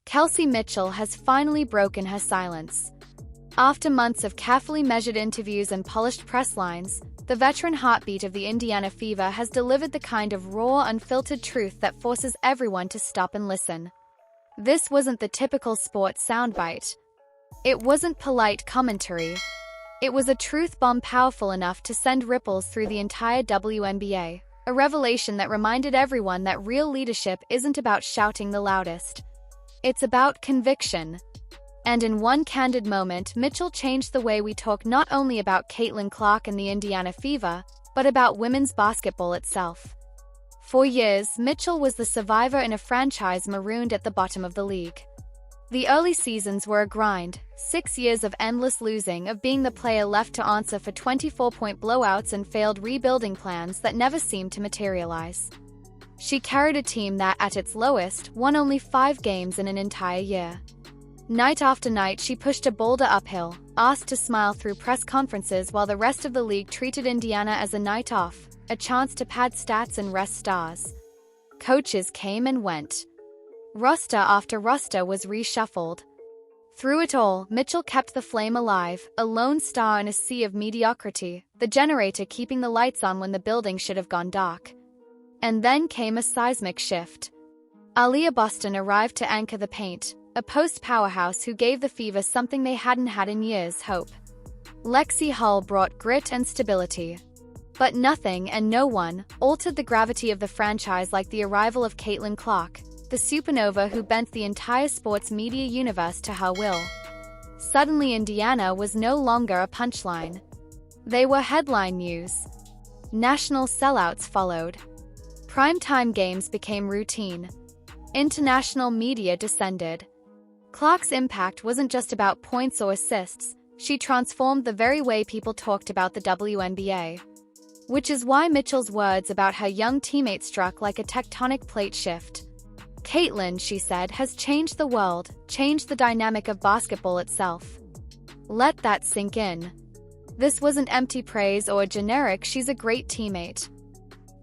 Kelsey Mitchell has finally broken her silence. After months of carefully measured interviews and polished press lines, the veteran heartbeat of the Indiana Fever has delivered the kind of raw, unfiltered truth that forces everyone to stop and listen. This wasn't the typical sports soundbite. It wasn't polite commentary. It was a truth bomb powerful enough to send ripples through the entire WNBA, a revelation that reminded everyone that real leadership isn't about shouting the loudest. It's about conviction. And in one candid moment, Mitchell changed the way we talk not only about Caitlin Clark and the Indiana Fever, but about women's basketball itself. For years, Mitchell was the survivor in a franchise marooned at the bottom of the league. The early seasons were a grind, 6 years of endless losing, of being the player left to answer for 24-point blowouts and failed rebuilding plans that never seemed to materialize. She carried a team that, at its lowest, won only 5 games in an entire year. Night after night, she pushed a boulder uphill, asked to smile through press conferences while the rest of the league treated Indiana as a night off, a chance to pad stats and rest stars. Coaches came and went. Roster after roster was reshuffled. Through it all, Mitchell kept the flame alive, a lone star in a sea of mediocrity, the generator keeping the lights on when the building should have gone dark. And then came a seismic shift. Aaliyah Boston arrived to anchor the paint, a post-powerhouse who gave the Fever something they hadn't had in years: hope. Lexi Hull brought grit and stability. But nothing and no one altered the gravity of the franchise like the arrival of Caitlin Clark, the supernova who bent the entire sports media universe to her will. Suddenly, Indiana was no longer a punchline. They were headline news. National sellouts followed. Primetime games became routine. International media descended. Clark's impact wasn't just about points or assists, she transformed the very way people talked about the WNBA. Which is why Mitchell's words about her young teammate struck like a tectonic plate shift. Caitlin, she said, has changed the world, changed the dynamic of basketball itself. Let that sink in. This wasn't empty praise or generic "she's a great teammate."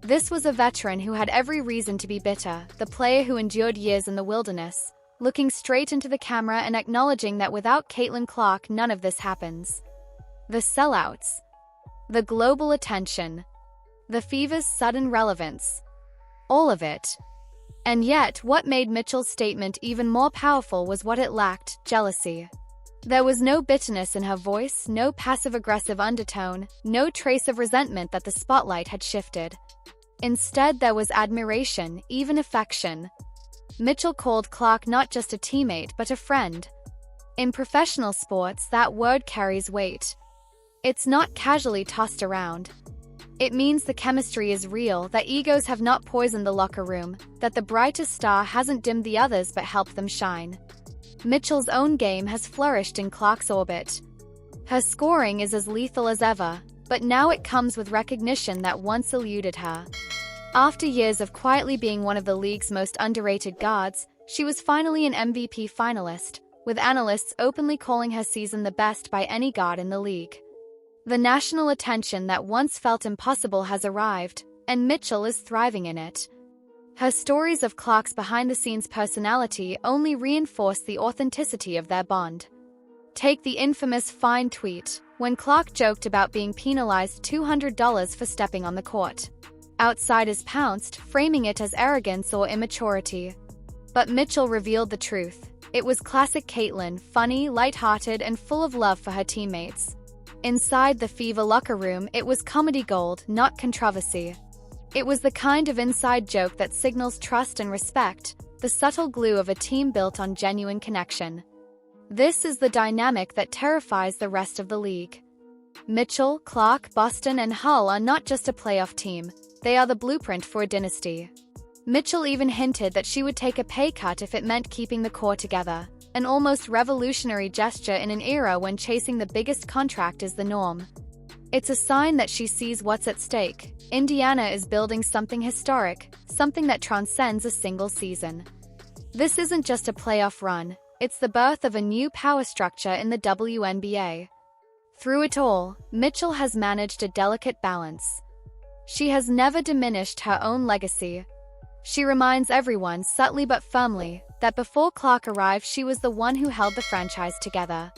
This was a veteran who had every reason to be bitter, the player who endured years in the wilderness, looking straight into the camera and acknowledging that without Caitlin Clark none of this happens. The sellouts. The global attention. The Fever's sudden relevance. All of it. And yet, what made Mitchell's statement even more powerful was what it lacked: jealousy. There was no bitterness in her voice, no passive-aggressive undertone, no trace of resentment that the spotlight had shifted. Instead, there was admiration, even affection. Mitchell called Clark not just a teammate but a friend. In professional sports, that word carries weight. It's not casually tossed around. It means the chemistry is real, that egos have not poisoned the locker room, that the brightest star hasn't dimmed the others but helped them shine. Mitchell's own game has flourished in Clark's orbit. Her scoring is as lethal as ever, but now it comes with recognition that once eluded her. After years of quietly being one of the league's most underrated guards, she was finally an MVP finalist, with analysts openly calling her season the best by any guard in the league. The national attention that once felt impossible has arrived, and Mitchell is thriving in it. Her stories of Clark's behind-the-scenes personality only reinforce the authenticity of their bond. Take the infamous fine tweet, when Clark joked about being penalized $200 for stepping on the court. Outsiders pounced, framing it as arrogance or immaturity. But Mitchell revealed the truth. It was classic Caitlin, funny, lighthearted, and full of love for her teammates. Inside the Fever locker room, it was comedy gold, not controversy. It was the kind of inside joke that signals trust and respect, the subtle glue of a team built on genuine connection. This is the dynamic that terrifies the rest of the league. Mitchell, Clark, Boston, and Hull are not just a playoff team, they are the blueprint for a dynasty. Mitchell even hinted that she would take a pay cut if it meant keeping the core together, an almost revolutionary gesture in an era when chasing the biggest contract is the norm. It's a sign that she sees what's at stake. Indiana is building something historic, something that transcends a single season. This isn't just a playoff run, it's the birth of a new power structure in the WNBA. Through it all, Mitchell has managed a delicate balance. She has never diminished her own legacy. She reminds everyone, subtly but firmly, that before Clark arrived, she was the one who held the franchise together.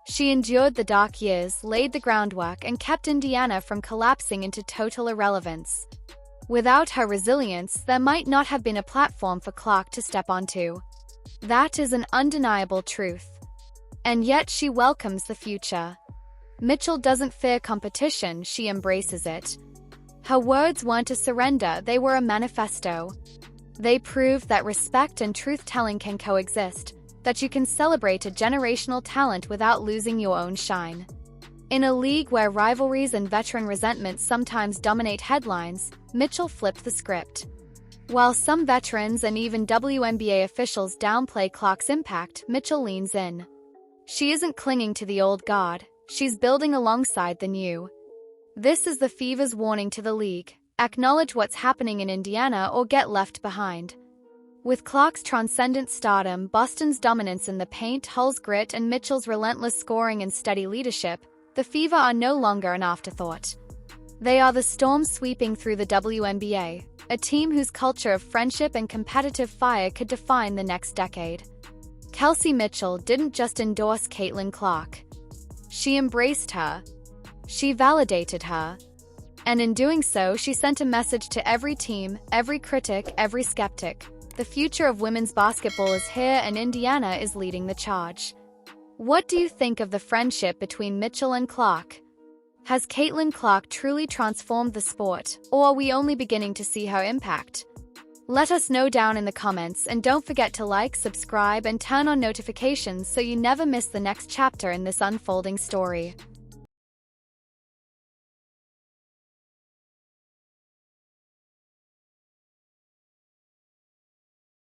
She endured the dark years, laid the groundwork, and kept Indiana from collapsing into total irrelevance. Without her resilience, there might not have been a platform for Clark to step onto. That is an undeniable truth. And yet she welcomes the future. Mitchell doesn't fear competition, she embraces it. Her words weren't a surrender, they were a manifesto. They proved that respect and truth-telling can coexist, that you can celebrate a generational talent without losing your own shine. In a league where rivalries and veteran resentment sometimes dominate headlines, Mitchell flipped the script. While some veterans and even WNBA officials downplay Clark's impact, Mitchell leans in. She isn't clinging to the old guard, she's building alongside the new. This is the Fever's warning to the league: acknowledge what's happening in Indiana or get left behind. With Clark's transcendent stardom, Boston's dominance in the paint, Hull's grit, and Mitchell's relentless scoring and steady leadership, the Fever are no longer an afterthought. They are the storm sweeping through the WNBA, a team whose culture of friendship and competitive fire could define the next decade. Kelsey Mitchell didn't just endorse Caitlin Clark. She embraced her. She validated her. And in doing so, she sent a message to every team, every critic, every skeptic. The future of women's basketball is here, and Indiana is leading the charge. What do you think of the friendship between Mitchell and Clark? Has Caitlin Clark truly transformed the sport, or are we only beginning to see her impact? Let us know down in the comments, and don't forget to like, subscribe, and turn on notifications so you never miss the next chapter in this unfolding story.